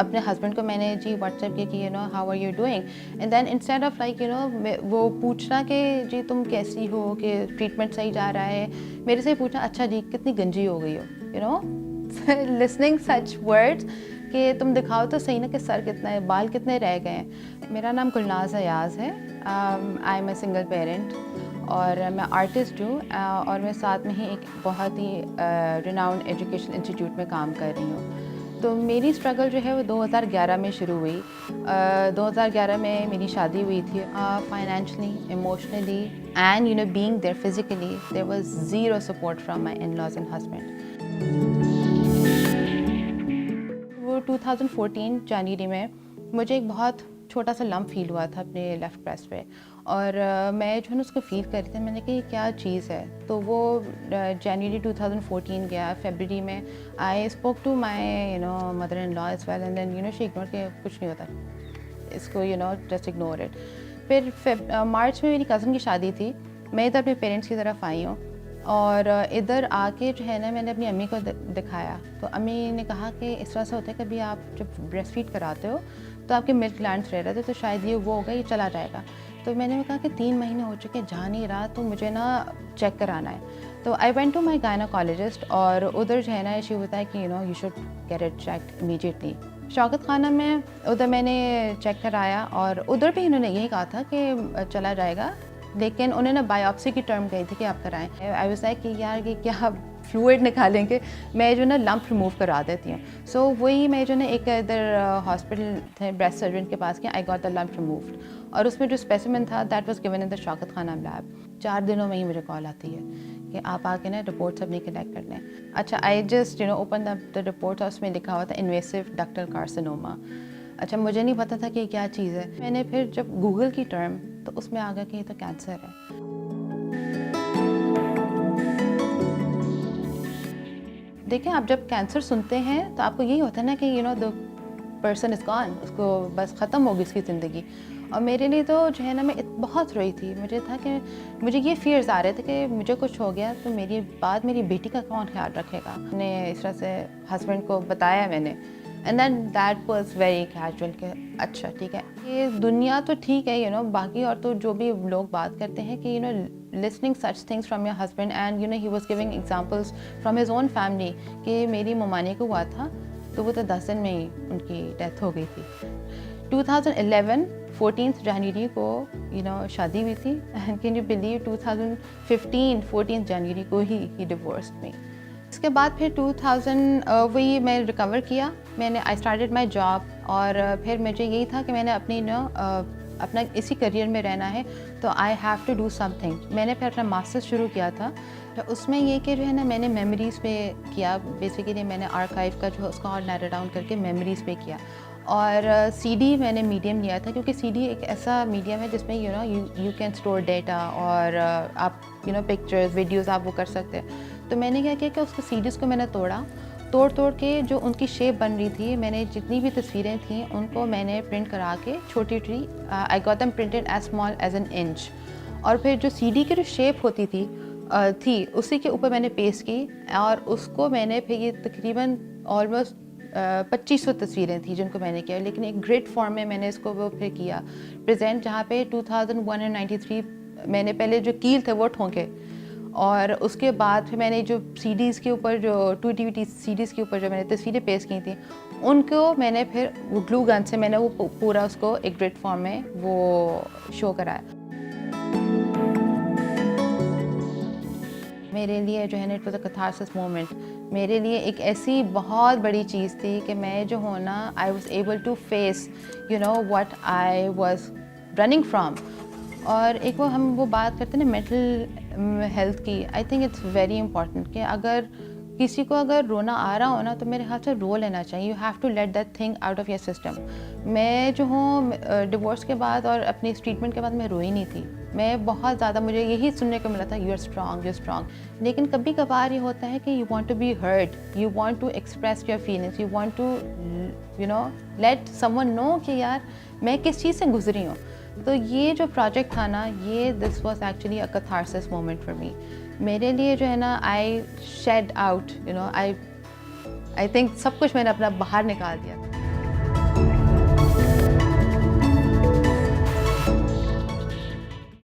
अपने हस्बैंड को मैंने जी व्हाट्सएप किया कि how are you doing, and then instead of like वो पूछना कि जी तुम कैसी हो, कि ट्रीटमेंट सही जा रहा है, मेरे से पूछना अच्छा जी कितनी गंजी हो गई हो, लिसनिंग सच वर्ड्स कि तुम दिखाओ तो सही ना कि सर कितना है, बाल कितने रह गए हैं। मेरा नाम गुलनाज अयाज है, I am a single parent और मैं आर्टिस्ट हूँ, और मैं साथ में ही एक बहुत ही रिनाउंड एजुकेशन इंस्टीट्यूट में काम कर रही हूँ। तो मेरी स्ट्रगल जो है वो 2011 में शुरू हुई। 2011 में मेरी शादी हुई थी। Financially, emotionally and being there physically there was zero support from my in-laws and husband. वो 2014 जनवरी में मुझे एक बहुत छोटा सा लम्प फील हुआ था अपने लेफ़्ट ब्रेस्ट पे, और मैं जो है ना उसको फील कर रही थी। मैंने कहा ये क्या चीज़ है, तो वो जनवरी 2014 गया। फरवरी में I spoke to my mother in law as well, and then she ignore के कुछ नहीं होता इसको, जस्ट इग्नोर इट। फिर मार्च में मेरी कज़न की शादी थी, मैं इधर अपने पेरेंट्स की तरफ आई हूँ, और इधर आके जो है ना मैंने अपनी अम्मी को दिखाया, तो अम्मी ने कहा कि इस तरह से होता है कभी आप जब ब्रेस्ट फीड कराते हो तो आपके मिल्क ग्लैंड्स रह रहे थे, तो शायद ये वो होगा, ये चला जाएगा। तो मैंने कहा कि 3 महीने हो चुके जा नहीं रहा, तो मुझे ना चेक कराना है। तो I went to my gynaecologist, और उधर जो है ना शी बताया कि you should get it checked immediately. Shaukat Khanum में उधर मैंने चेक कराया, और उधर भी इन्होंने यही कहा था कि चला जाएगा, लेकिन उन्होंने बायोप्सी की टर्म कही थी कि आप कराएं। आई वाज लाइक कि यार ये क्या फ्लूइड निकालेंगे, मैं जो ना लंप रिमूव करा देती हूँ। सो वही मैं जो ना एक इधर हॉस्पिटल थे ब्रेस्ट सर्जन के पास गया, I got the lump removed, और उसमें जो स्पेसिमेन था that was given in the Shaukat खाना लैब। 4 दिनों में ही मुझे कॉल आती है कि आप आके ना रिपोर्ट्स अपनी कलेक्ट कर लें। अच्छा, I just open the report, और उसमें लिखा हुआ था इन्वेसिव डक्टल कार्सिनोमा। अच्छा, मुझे नहीं पता था कि क्या चीज़ है। मैंने फिर जब गूगल की टर्म, तो उसमें आ गया कि ये तो कैंसर है। देखिए, आप जब कैंसर सुनते हैं तो आपको यही होता है ना कि द पर्सन इज़ गॉन, उसको बस ख़त्म होगी उसकी ज़िंदगी। और मेरे लिए तो जो है ना मैं बहुत रोई थी। मुझे था कि मुझे ये फियर्स आ रहे थे कि मुझे कुछ हो गया तो मेरी मेरी बेटी का कौन ख्याल रखेगा। मैंने इस तरह से हस्बैंड को बताया मैंने, and then that was very casual कि अच्छा ठीक है, ये दुनिया तो ठीक है बाकी, और तो जो भी लोग बात करते हैं कि listening such things from your husband, and he was giving examples from his own family कि मेरी ममानी को हुआ था तो वो तो 10 दिन में ही उनकी डेथ हो गई थी। 2011 14 जनवरी को शादी हुई थी, एंड कैन यू बिलीव 2015 14 जनवरी को ही डिवोर्स्ड मी। इसके बाद फिर 2000 वही मैं रिकवर किया, मैंने आई स्टार्टेड माई जॉब, और फिर मुझे यही था कि मैंने अपनी अपना इसी करियर में रहना है, तो I have to do something. मैंने फिर अपना मास्टर्स शुरू किया था, तो उसमें ये कि जो है ना मैंने मेमोरीज़ पे किया। बेसिकली मैंने आर्काइव का जो उसका और नैरो डाउन करके मेमोरीज़ पे किया, और सीडी मैंने मीडियम लिया था, क्योंकि सीडी एक ऐसा मीडियम है जिसमें यू कैन स्टोर डेटा, और आप पिक्चर्स वीडियोज़ आप वो कर सकते हैं। तो मैंने क्या किया कि उसको सीडीज़ को मैंने तोड़ के जो उनकी शेप बन रही थी, मैंने जितनी भी तस्वीरें थी उनको मैंने प्रिंट करा के छोटी I got them printed as small as an inch, और फिर जो सीडी की जो शेप होती थी उसी के ऊपर मैंने पेस्ट की, और उसको मैंने फिर ये तकरीबन ऑलमोस्ट 2500 तस्वीरें थी जिनको मैंने किया, लेकिन एक ग्रिड फॉर्म में मैंने इसको वो फिर किया प्रेजेंट, जहाँ पे 2193 मैंने पहले जो कील थे वो ठोंके, और उसके बाद फिर मैंने जो सीडीज़ के ऊपर जो 2 DVD सीडीज़ के ऊपर जो मैंने तस्वीरें पेस्ट की थी उनको मैंने फिर वो ग्लू गन से मैंने वो पूरा उसको एक ग्रिड फॉर्म में वो शो कराया। मेरे लिए जो है ना it was a catharsis moment. मेरे लिए एक ऐसी बहुत बड़ी चीज़ थी कि मैं जो हूँ ना I was able to face what I was running from. और एक वो बात करते हैं ना मेंटल हेल्थ की, I think it's very important कि अगर किसी को अगर रोना आ रहा हो ना तो मेरे ख्याल से रो लेना चाहिए। You have to let that thing out of your system. मैं जो हूँ डिवोर्स के बाद और अपनी इस ट्रीटमेंट के बाद मैं रोई नहीं थी। मैं बहुत ज़्यादा मुझे यही सुनने को मिला था यू आर स्ट्रॉन्ग। लेकिन कभी कभार ये होता है कि you want to be heard, you want to express your feelings, you want to let someone know कि यार मैं किस चीज़ से गुजरी हूँ। तो ये जो प्रोजेक्ट था ना ये this was actually a catharsis moment for me. मेरे लिए जो है ना आई शेड आउट आई थिंक सब कुछ मैंने अपना बाहर निकाल दिया।